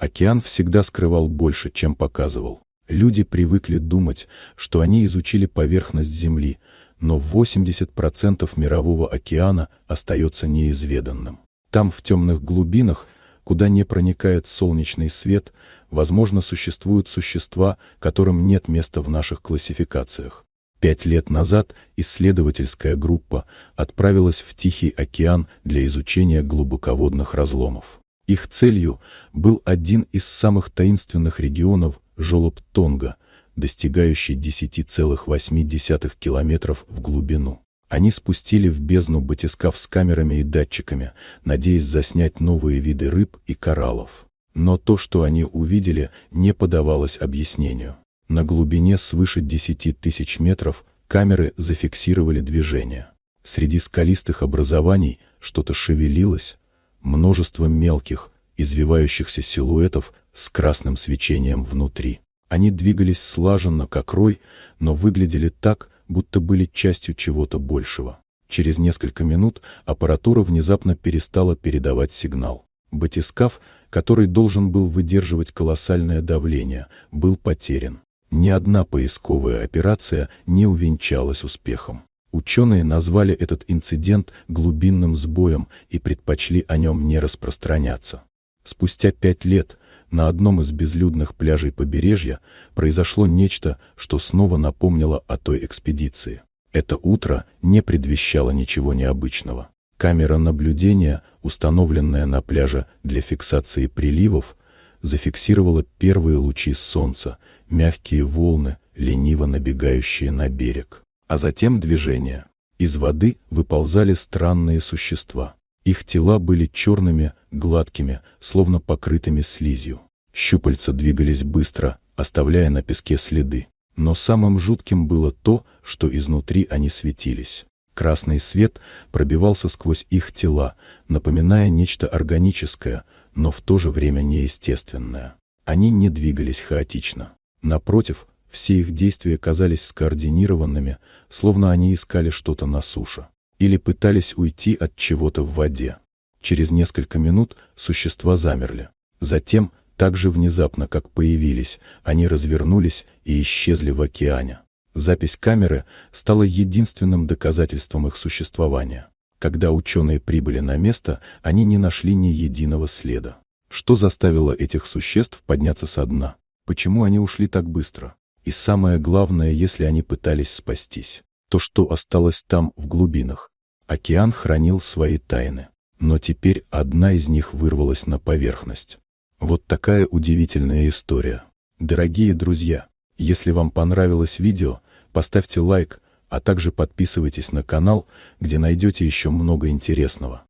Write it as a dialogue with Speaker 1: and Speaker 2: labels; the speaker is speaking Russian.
Speaker 1: Океан всегда скрывал больше, чем показывал. Люди привыкли думать, что они изучили поверхность Земли, но 80% мирового океана остается неизведанным. Там, в темных глубинах, куда не проникает солнечный свет, возможно, существуют существа, которым нет места в наших классификациях. 5 лет назад исследовательская группа отправилась в Тихий океан для изучения глубоководных разломов. Их целью был один из самых таинственных регионов – желоб Тонга, достигающий 10,8 километров в глубину. Они спустили в бездну батискаф с камерами и датчиками, надеясь заснять новые виды рыб и кораллов. Но то, что они увидели, не поддавалось объяснению. На глубине свыше 10 тысяч метров камеры зафиксировали движение. Среди скалистых образований что-то шевелилось, множество мелких, извивающихся силуэтов с красным свечением внутри. Они двигались слаженно, как рой, но выглядели так, будто были частью чего-то большего. Через несколько минут аппаратура внезапно перестала передавать сигнал. Батискаф, который должен был выдерживать колоссальное давление, был потерян. Ни одна поисковая операция не увенчалась успехом. Ученые назвали этот инцидент глубинным сбоем и предпочли о нем не распространяться. Спустя 5 лет на одном из безлюдных пляжей побережья произошло нечто, что снова напомнило о той экспедиции. Это утро не предвещало ничего необычного. Камера наблюдения, установленная на пляже для фиксации приливов, зафиксировала первые лучи солнца, мягкие волны, лениво набегающие на берег. А затем движение. Из воды выползали странные существа. Их тела были черными, гладкими, словно покрытыми слизью. Щупальца двигались быстро, оставляя на песке следы. Но самым жутким было то, что изнутри они светились. Красный свет пробивался сквозь их тела, напоминая нечто органическое, но в то же время неестественное. Они не двигались хаотично. Напротив, все их действия казались скоординированными, словно они искали что-то на суше или пытались уйти от чего-то в воде. Через несколько минут существа замерли. Затем, так же внезапно, как появились, они развернулись и исчезли в океане. Запись камеры стала единственным доказательством их существования. Когда ученые прибыли на место, они не нашли ни единого следа. Что заставило этих существ подняться со дна? Почему они ушли так быстро? И самое главное, если они пытались спастись, то что осталось там, в глубинах? Океан хранил свои тайны, но теперь одна из них вырвалась на поверхность. Вот такая удивительная история. Дорогие друзья, если вам понравилось видео, поставьте лайк, а также подписывайтесь на канал, где найдете еще много интересного.